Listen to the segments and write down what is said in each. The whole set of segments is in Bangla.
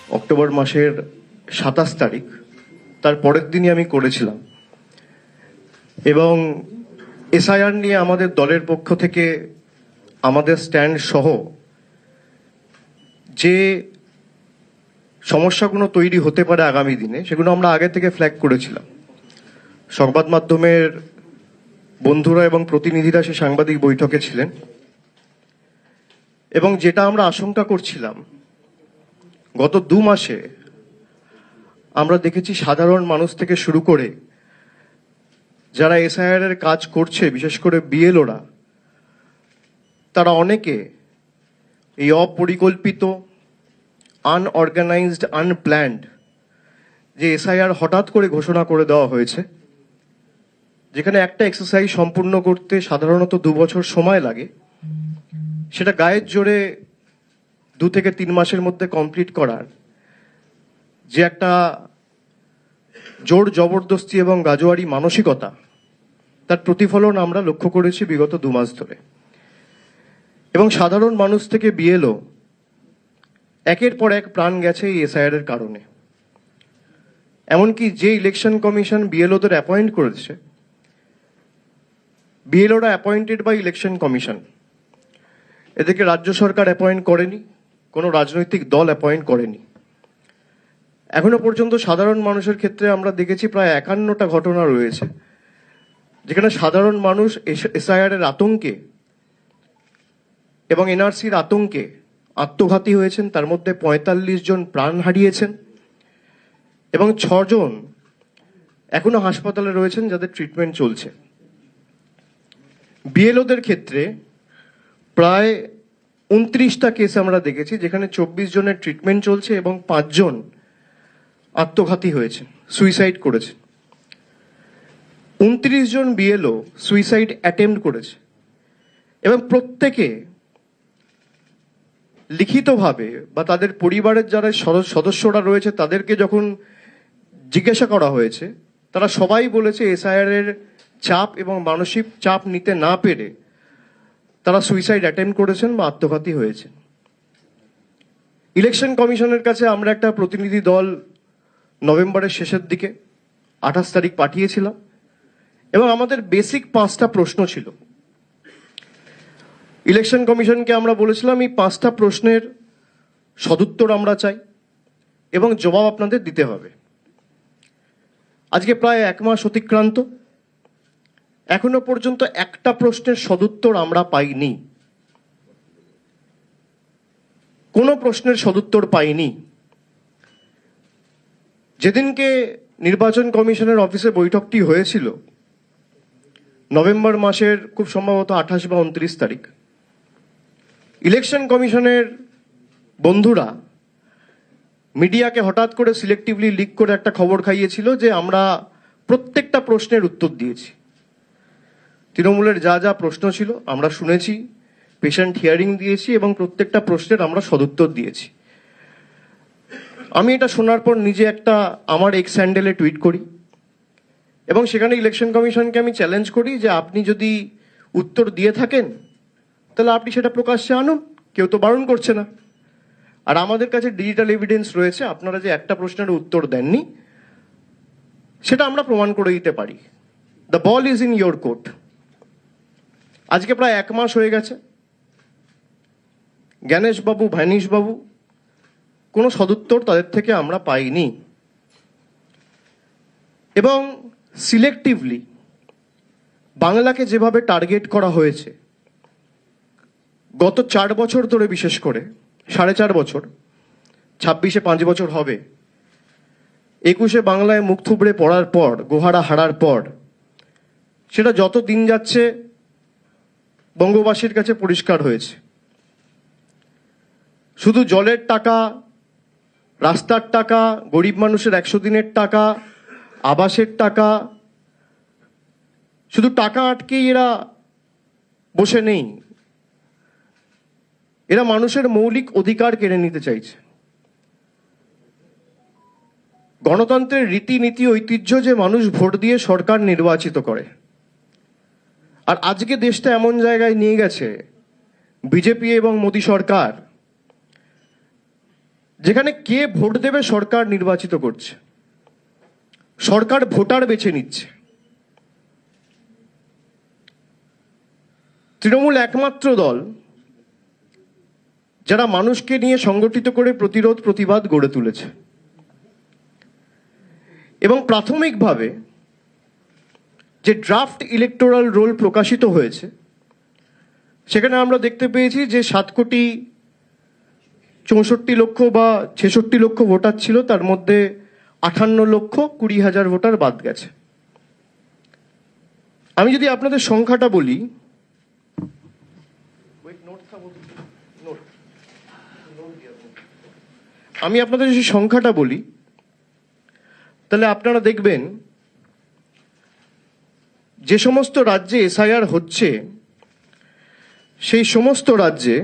অক্টোবর মাসের 27 তারিখ, তার পরের দিনই আমি করেছিলাম। এবং এসআইআর নিয়ে আমাদের দলের পক্ষ থেকে আমাদের স্ট্যান্ড সহ যে সমস্যাগুলো তৈরি হতে পারে আগামী দিনে, সেগুলো আমরা আগে থেকে ফ্ল্যাগ করেছিলাম। সংবাদ মাধ্যমের বন্ধুরা এবং প্রতিনিধিরা সে সাংবাদিক বৈঠকে ছিলেন, এবং যেটা আমরা আশঙ্কা করছিলাম, গত 2 মাসে আমরা দেখেছি সাধারণ মানুষ থেকে শুরু করে যারা এসআইআর এর কাজ করছে, বিশেষ করে বিএলওরা, তারা অনেকে এই অপরিকল্পিত, আনঅর্গানাইজড, আনপ্ল্যান্ড যে এসআইআর হঠাৎ করে ঘোষণা করে দেওয়া হয়েছে, যেখানে একটা এক্সারসাইজ সম্পূর্ণ করতে সাধারণত 2 বছর সময় লাগে, সেটা গায়ের জোরে 2 থেকে 3 মাসের মধ্যে কমপ্লিট করার যে একটা জোর জবরদস্তি এবং গাজোয়ারি মানসিকতা, তার প্রতিফলন আমরা লক্ষ্য করেছি বিগত 2 মাস ধরে। এবং সাধারণ মানুষ থেকে বিএলও একের পর এক প্রাণ গেছে এই এসআইআর এর কারণে। এমনকি যে ইলেকশন কমিশন বিএলওদের অ্যাপয়েন্ট করেছে, বিএলওরা অ্যাপয়েন্টেড বাই ইলেকশন কমিশন, এদেরকে রাজ্য সরকার অ্যাপয়েন্ট করেনি, কোনো রাজনৈতিক দল অ্যাপয়েন্ট করেনি। এখনো পর্যন্ত সাধারণ মানুষের ক্ষেত্রে আমরা দেখেছি প্রায় 51টা ঘটনা রয়েছে যেখানে সাধারণ মানুষ এসআইআর এর আতঙ্কে এবং এনআরসির আতঙ্কে আত্মঘাতী হয়েছেন। তার মধ্যে 45 জন প্রাণ হারিয়েছেন এবং 6 জন এখনো হাসপাতালে রয়েছেন, যাদের ট্রিটমেন্ট চলছে। বিএলওদের ক্ষেত্রে প্রায় 29টা কেস আমরা দেখেছি যেখানে 24 জনের ট্রিটমেন্ট চলছে এবং 5 জন আত্মঘাতী হয়েছেন, সুইসাইড করেছেন। 29 জন বিএলও সুইসাইড অ্যাটেম্প্ট করেছে এবং প্রত্যেকে লিখিতভাবে বা তাদের পরিবারের যারা সদস্যরা রয়েছে তাদেরকে যখন জিজ্ঞাসা করা হয়েছে, তারা সবাই বলেছে এসআইআর এর চাপ এবং মানসিক চাপ নিতে না পেরে তারা সুইসাইড অ্যাটেম্প্ট করেছেন বা আত্মঘাতী হয়েছেন। ইলেকশন কমিশনের কাছে আমরা একটা প্রতিনিধি দল নভেম্বরের শেষের দিকে 28 তারিখ পাঠিয়েছিলাম এবং আমাদের বেসিক 5টা প্রশ্ন ছিল। ইলেকশন কমিশনকে আমরা বলেছিলাম এই 5টা প্রশ্নের সদুত্তর আমরা চাই এবং জবাব আপনাদের দিতে হবে। আজকে প্রায় 1 মাস অতিক্রান্ত, এখনো পর্যন্ত একটা প্রশ্নের সদুত্তর আমরা পাইনি, কোনো প্রশ্নের সদুত্তর পাইনি। যেদিনকে নির্বাচন কমিশনের অফিসে বৈঠকটি হয়েছিল, নভেম্বর মাসের খুব সম্ভবত 28 বা 29 তারিখ, ইলেকশন কমিশনের বন্ধুরা মিডিয়াকে হঠাৎ করে সিলেক্টিভলি লিক করে একটা খবর খাইয়েছিল যে আমরা প্রত্যেকটা প্রশ্নের উত্তর দিয়েছি। তৃণমূলের যা যা প্রশ্ন ছিল আমরা শুনেছি, পেশেন্ট হিয়ারিং দিয়েছি এবং প্রত্যেকটা প্রশ্নের আমরা সদুত্তর দিয়েছি। আমি এটা শোনার পর নিজে একটা আমার এক্স হ্যান্ডেলে টুইট করি এবং সেখানে ইলেকশন কমিশনকে আমি চ্যালেঞ্জ করি যে আপনি যদি উত্তর দিয়ে থাকেন তাহলে আপনি সেটা প্রকাশ্যে আনুন, কেউ তো বারণ করছে না। আর আমাদের কাছে ডিজিটাল এভিডেন্স রয়েছে, আপনারা যে একটা প্রশ্নের উত্তর দেননি সেটা আমরা প্রমাণ করে দিতে পারি। The ball is in your court. আজকে প্রায় 1 মাস হয়ে গেছে, জ্ঞানেশবাবু, ভাইনিশবাবু, কোনো সদুত্তর তাদের থেকে আমরা পাইনি। এবং সিলেক্টিভলি বাংলাকে যেভাবে টার্গেট করা হয়েছে গত 4 বছর ধরে, বিশেষ করে 4.5 বছর, 26-এ 5 বছর হবে, 21-এ বাংলায় মুখ থুবড়ে পড়ার পর, গোহারা হারার পর, সেটা যত দিন যাচ্ছে বঙ্গবাসীর কাছে পরিষ্কার হয়েছে। শুধু জলের টাকা, রাস্তার টাকা, গরিব মানুষের 100 দিনের টাকা, আবাসের টাকা, শুধু টাকা আটকেই এরা বসে নেই, এরা মানুষের মৌলিক অধিকার কেড়ে নিতে চাইছে। গণতন্ত্রের রীতিনীতি, ঐতিহ্য যে মানুষ ভোট দিয়ে সরকার নির্বাচিত করে, আর আজকে দেশটা এমন জায়গায় নিয়ে গেছে বিজেপি এবং মোদী সরকার যেখানে কে ভোট দেবে সরকার নির্বাচিত করছে, সরকার ভোটার বেছে নিচ্ছে। তৃণমূল একমাত্র দল যারা মানুষকে নিয়ে সংগঠিত করে প্রতিরোধ প্রতিবাদ গড়ে তুলেছে এবং প্রাথমিকভাবে যে ড্রাফট ইলেকটোরাল রোল প্রকাশিত হয়েছে সেখানে আমরা দেখতে পেয়েছি যে 7,64,00,000 বা 66,00,000 ভোটার ছিল, তার মধ্যে 58,20,000 ভোটার বাদ গেছে। আমি যদি আপনাদের সংখ্যাটা বলি, আমি আপনাদের যদি সংখ্যাটা বলি তাহলে আপনারা দেখবেন যে সমস্ত রাজ্যে এসআইআর হচ্ছে সেই সমস্ত রাজ্যে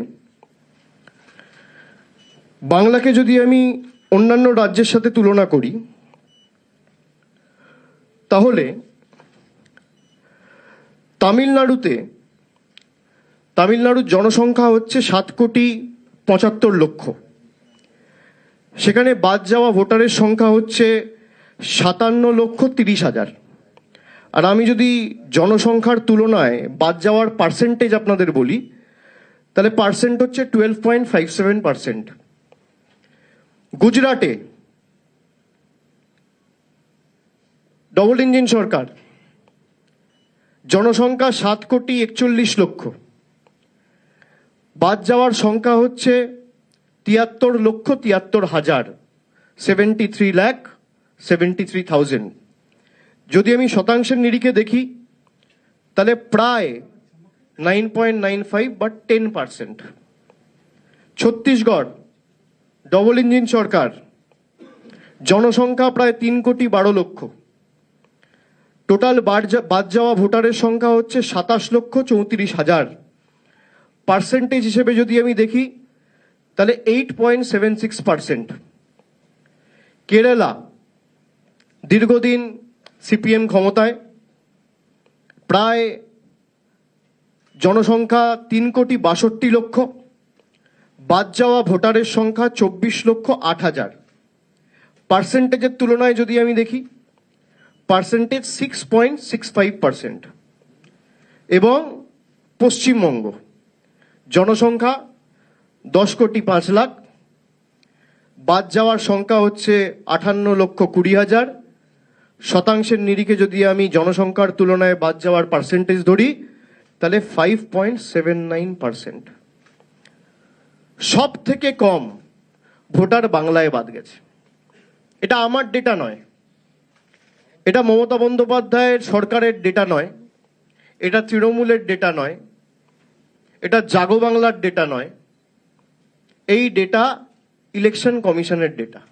বাংলাকে যদি আমি অন্যান্য রাজ্যের সাথে তুলনা করি তাহলে তামিলনাড়ুর জনসংখ্যা হচ্ছে 7,75,00,000, সেখানে বাদ যাওয়া ভোটারের সংখ্যা হচ্ছে 57,30,000। আর আমি যদি জনসংখ্যার তুলনায় বাদ যাওয়ার পার্সেন্টেজ আপনাদের বলি তাহলে পার্সেন্ট হচ্ছে 12.57%। গুজরাটে ডবল ইঞ্জিন সরকার, জনসংখ্যা 7,41,00,000, বাদ যাওয়ার সংখ্যা হচ্ছে 73,73,000, 73,73,000। যদি আমি শতাংশের নিরিখে দেখি তাহলে প্রায় 9.95 বা 10%। ছত্তিশগড় ডবল ইঞ্জিন সরকার, জনসংখ্যা প্রায় 3,12,00,000, টোটাল বাদ যাওয়া ভোটারের সংখ্যা হচ্ছে 27,34,000। পার্সেন্টেজ হিসেবে যদি আমি দেখি তাহলে 8.76%। কেরালা দীর্ঘদিন সিপিএম ক্ষমতায়, প্রায় জনসংখ্যা 3,62,00,000, বাদ যাওয়া ভোটারের সংখ্যা 24,08,000। পার্সেন্টেজের তুলনায় যদি আমি দেখি পার্সেন্টেজ 6.65%। এবং পশ্চিমবঙ্গ জনসংখ্যা 10,05,00,000, বাদ যাওয়ার সংখ্যা হচ্ছে 58,20,000। শতাংশের নিরিখে যদি আমি জনসংখ্যার তুলনায় বাদ যাওয়ার পার্সেন্টেজ ধরি তাহলে 5.79%। সব থেকে কম ভোটার বাংলায় বাদ গেছে। এটা আমার ডেটা নয়, এটা মমতা বন্দ্যোপাধ্যায়ের সরকারের ডেটা নয়, এটা তৃণমূলের ডেটা নয়, এটা জাগো বাংলার ডেটা নয়, এই ডেটা ইলেকশন কমিশনের ডেটা।